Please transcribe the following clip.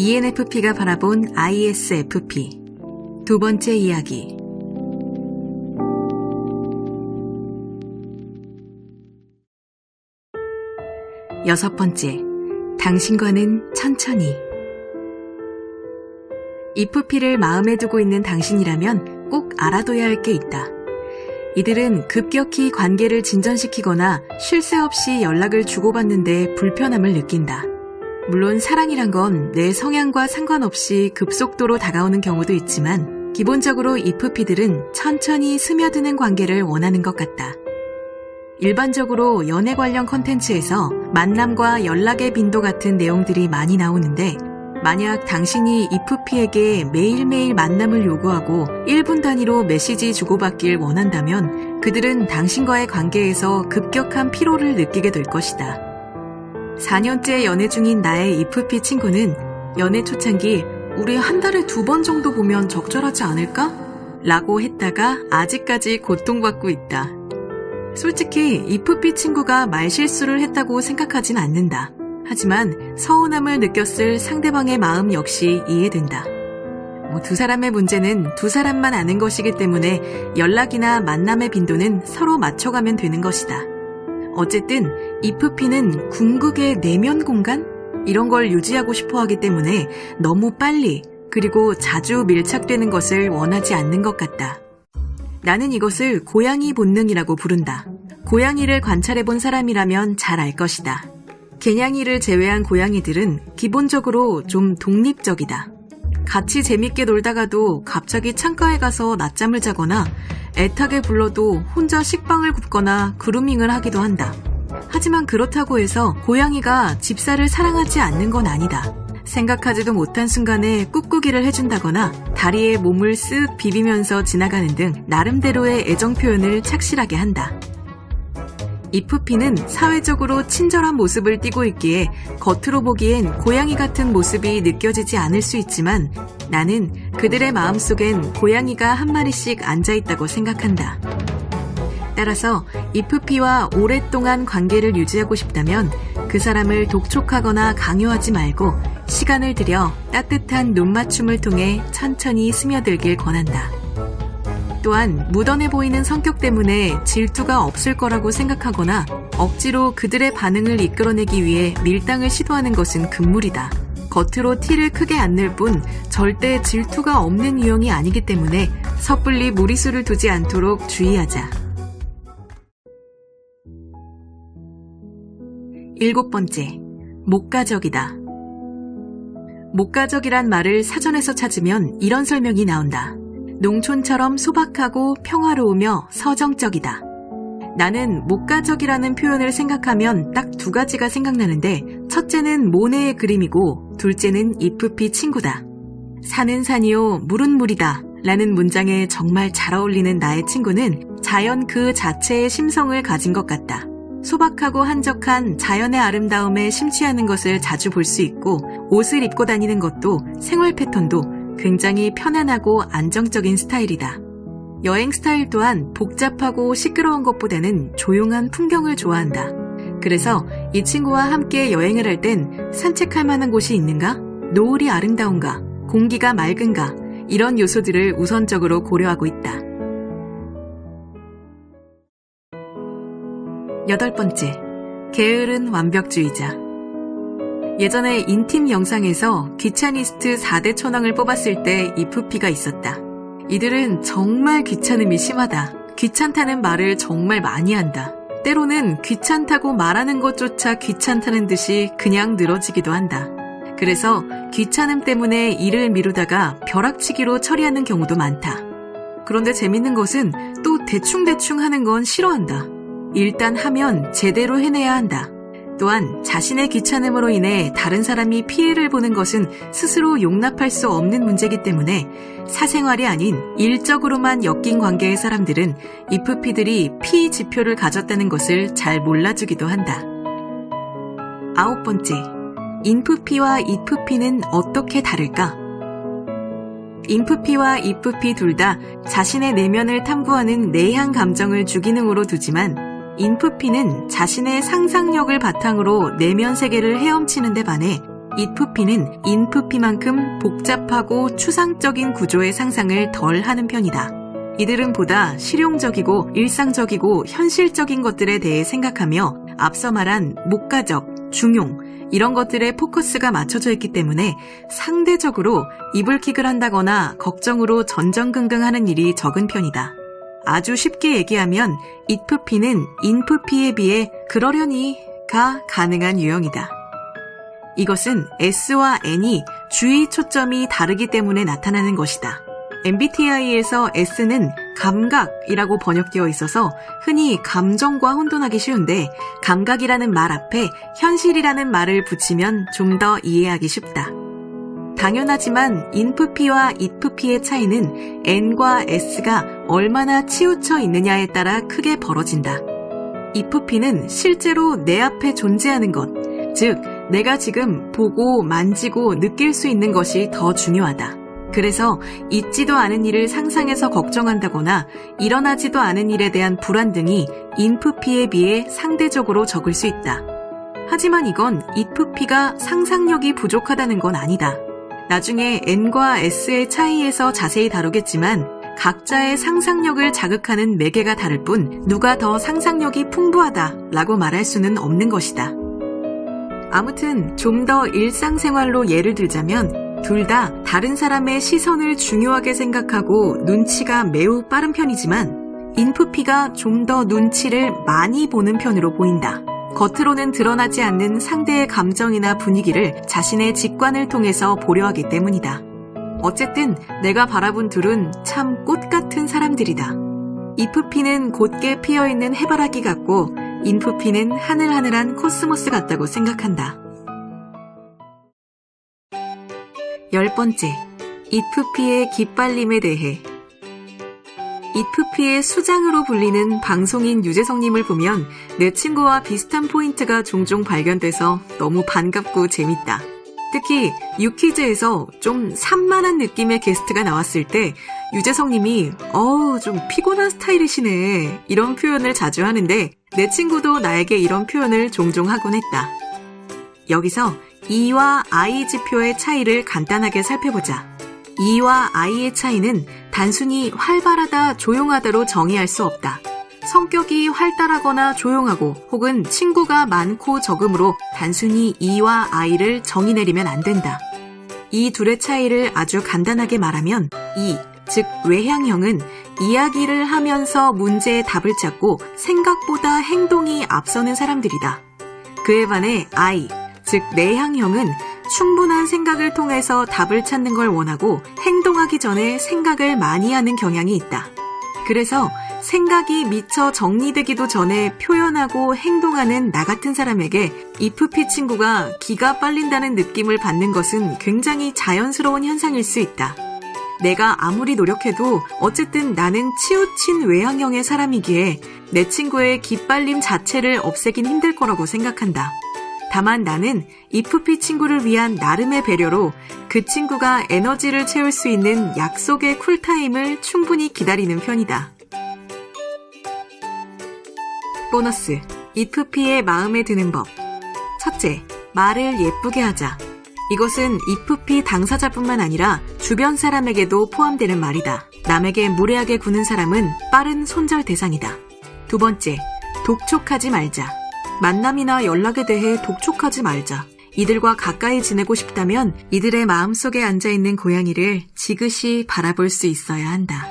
ENFP가 바라본 ISFP 두 번째 이야기. 여섯 번째, 당신과는 천천히. IFP를 마음에 두고 있는 당신이라면 꼭 알아둬야 할 게 있다. 이들은 급격히 관계를 진전시키거나 쉴 새 없이 연락을 주고받는데 불편함을 느낀다. 물론 사랑이란 건 내 성향과 상관없이 급속도로 다가오는 경우도 있지만 기본적으로 IFP들은 천천히 스며드는 관계를 원하는 것 같다. 일반적으로 연애 관련 콘텐츠에서 만남과 연락의 빈도 같은 내용들이 많이 나오는데 만약 당신이 IFP에게 매일매일 만남을 요구하고 1분 단위로 메시지 주고받길 원한다면 그들은 당신과의 관계에서 급격한 피로를 느끼게 될 것이다. 4년째 연애 중인 나의 IFP 친구는 연애 초창기 우리 한 달에 2번 정도 보면 적절하지 않을까? 라고 했다가 아직까지 고통받고 있다. 솔직히 IFP 친구가 말실수를 했다고 생각하진 않는다. 하지만 서운함을 느꼈을 상대방의 마음 역시 이해된다. 두 사람의 문제는 두 사람만 아는 것이기 때문에 연락이나 만남의 빈도는 서로 맞춰가면 되는 것이다. 어쨌든 IFP는 궁극의 내면 공간? 이런 걸 유지하고 싶어 하기 때문에 너무 빨리 그리고 자주 밀착되는 것을 원하지 않는 것 같다. 나는 이것을 고양이 본능이라고 부른다. 고양이를 관찰해본 사람이라면 잘 알 것이다. 개냥이를 제외한 고양이들은 기본적으로 좀 독립적이다. 같이 재밌게 놀다가도 갑자기 창가에 가서 낮잠을 자거나 애타게 불러도 혼자 식빵을 굽거나 그루밍을 하기도 한다. 하지만 그렇다고 해서 고양이가 집사를 사랑하지 않는 건 아니다. 생각하지도 못한 순간에 꾹꾹이를 해준다거나 다리에 몸을 쓱 비비면서 지나가는 등 나름대로의 애정 표현을 착실하게 한다. IFP는 사회적으로 친절한 모습을 띠고 있기에 겉으로 보기엔 고양이 같은 모습이 느껴지지 않을 수 있지만 나는 그들의 마음속엔 고양이가 한 마리씩 앉아있다고 생각한다. 따라서 IFP와 오랫동안 관계를 유지하고 싶다면 그 사람을 독촉하거나 강요하지 말고 시간을 들여 따뜻한 눈맞춤을 통해 천천히 스며들길 권한다. 또한 무던해 보이는 성격 때문에 질투가 없을 거라고 생각하거나 억지로 그들의 반응을 이끌어내기 위해 밀당을 시도하는 것은 금물이다. 겉으로 티를 크게 안 낼 뿐 절대 질투가 없는 유형이 아니기 때문에 섣불리 무리수를 두지 않도록 주의하자. 일곱 번째, 목가적이다. 목가적이란 말을 사전에서 찾으면 이런 설명이 나온다. 농촌처럼 소박하고 평화로우며 서정적이다. 나는 목가적이라는 표현을 생각하면 딱 두 가지가 생각나는데 첫째는 모네의 그림이고 둘째는 IFP 친구다. 산은 산이요 물은 물이다 라는 문장에 정말 잘 어울리는 나의 친구는 자연 그 자체의 심성을 가진 것 같다. 소박하고 한적한 자연의 아름다움에 심취하는 것을 자주 볼 수 있고 옷을 입고 다니는 것도 생활 패턴도 굉장히 편안하고 안정적인 스타일이다. 여행 스타일 또한 복잡하고 시끄러운 것보다는 조용한 풍경을 좋아한다. 그래서 이 친구와 함께 여행을 할 땐 산책할 만한 곳이 있는가? 노을이 아름다운가? 공기가 맑은가? 이런 요소들을 우선적으로 고려하고 있다. 여덟 번째, 게으른 완벽주의자. 예전에 인팀 영상에서 귀차니스트 4대 천왕을 뽑았을 때 IFP가 있었다. 이들은 정말 귀찮음이 심하다. 귀찮다는 말을 정말 많이 한다. 때로는 귀찮다고 말하는 것조차 귀찮다는 듯이 그냥 늘어지기도 한다. 그래서 귀찮음 때문에 일을 미루다가 벼락치기로 처리하는 경우도 많다. 그런데 재밌는 것은 또 대충대충 하는 건 싫어한다. 일단 하면 제대로 해내야 한다. 또한 자신의 귀찮음으로 인해 다른 사람이 피해를 보는 것은 스스로 용납할 수 없는 문제이기 때문에 사생활이 아닌 일적으로만 엮인 관계의 사람들은 IFP들이 피해 지표를 가졌다는 것을 잘 몰라주기도 한다. 아홉 번째, INFP와 IFP는 어떻게 다를까? INFP와 IFP 둘 다 자신의 내면을 탐구하는 내향 감정을 주기능으로 두지만 INFP는 자신의 상상력을 바탕으로 내면 세계를 헤엄치는 데 반해 it프피는 인프피만큼 복잡하고 추상적인 구조의 상상을 덜 하는 편이다. 이들은 보다 실용적이고 일상적이고 현실적인 것들에 대해 생각하며 앞서 말한 목가적, 중용, 이런 것들에 포커스가 맞춰져 있기 때문에 상대적으로 이불킥을 한다거나 걱정으로 전전긍긍하는 일이 적은 편이다. 아주 쉽게 얘기하면 it프피는 인프피에 비해 그러려니가 가능한 유형이다. 이것은 S와 N이 주의 초점이 다르기 때문에 나타나는 것이다. MBTI에서 S는 감각이라고 번역되어 있어서 흔히 감정과 혼돈하기 쉬운데 감각이라는 말 앞에 현실이라는 말을 붙이면 좀 더 이해하기 쉽다. 당연하지만 인프피와 it프피의 차이는 N과 S가 얼마나 치우쳐 있느냐에 따라 크게 벌어진다. it프피는 실제로 내 앞에 존재하는 것, 즉 내가 지금 보고 만지고 느낄 수 있는 것이 더 중요하다. 그래서 있지도 않은 일을 상상해서 걱정한다거나 일어나지도 않은 일에 대한 불안 등이 인프피에 비해 상대적으로 적을 수 있다. 하지만 이건 it프피가 상상력이 부족하다는 건 아니다. 나중에 N과 S의 차이에서 자세히 다루겠지만 각자의 상상력을 자극하는 매개가 다를 뿐 누가 더 상상력이 풍부하다라고 말할 수는 없는 것이다. 아무튼 좀 더 일상생활로 예를 들자면 둘 다 다른 사람의 시선을 중요하게 생각하고 눈치가 매우 빠른 편이지만 인프피가 좀 더 눈치를 많이 보는 편으로 보인다. 겉으로는 드러나지 않는 상대의 감정이나 분위기를 자신의 직관을 통해서 보려 하기 때문이다. 어쨌든 내가 바라본 둘은 참 꽃같은 사람들이다. it프피는 곧게 피어있는 해바라기 같고 인프피는 하늘하늘한 코스모스 같다고 생각한다. 10번째, it프피의 기빨림에 대해. it프피의 수장으로 불리는 방송인 유재석님을 보면 내 친구와 비슷한 포인트가 종종 발견돼서 너무 반갑고 재밌다. 특히 유퀴즈에서 좀 산만한 느낌의 게스트가 나왔을 때 유재석님이 좀 피곤한 스타일이시네 이런 표현을 자주 하는데 내 친구도 나에게 이런 표현을 종종 하곤 했다. 여기서 E와 I 지표의 차이를 간단하게 살펴보자. E와 I의 차이는 단순히 활발하다, 조용하다로 정의할 수 없다. 성격이 활달하거나 조용하고 혹은 친구가 많고 적음으로 단순히 E와 I를 정의 내리면 안 된다. 이 둘의 차이를 아주 간단하게 말하면 E, 즉 외향형은 이야기를 하면서 문제의 답을 찾고 생각보다 행동이 앞서는 사람들이다. 그에 반해 I, 즉 내향형은 충분한 생각을 통해서 답을 찾는 걸 원하고 행동하기 전에 생각을 많이 하는 경향이 있다. 그래서 생각이 미처 정리되기도 전에 표현하고 행동하는 나 같은 사람에게 it프피 친구가 기가 빨린다는 느낌을 받는 것은 굉장히 자연스러운 현상일 수 있다. 내가 아무리 노력해도 어쨌든 나는 치우친 외향형의 사람이기에 내 친구의 기빨림 자체를 없애긴 힘들 거라고 생각한다. 다만 나는 it프피 친구를 위한 나름의 배려로 그 친구가 에너지를 채울 수 있는 약속의 쿨타임을 충분히 기다리는 편이다. 보너스, it프피의 마음에 드는 법. 첫째, 말을 예쁘게 하자. 이것은 it프피 당사자뿐만 아니라 주변 사람에게도 포함되는 말이다. 남에게 무례하게 구는 사람은 빠른 손절 대상이다. 두 번째, 독촉하지 말자. 만남이나 연락에 대해 독촉하지 말자. 이들과 가까이 지내고 싶다면 이들의 마음속에 앉아있는 고양이를 지그시 바라볼 수 있어야 한다.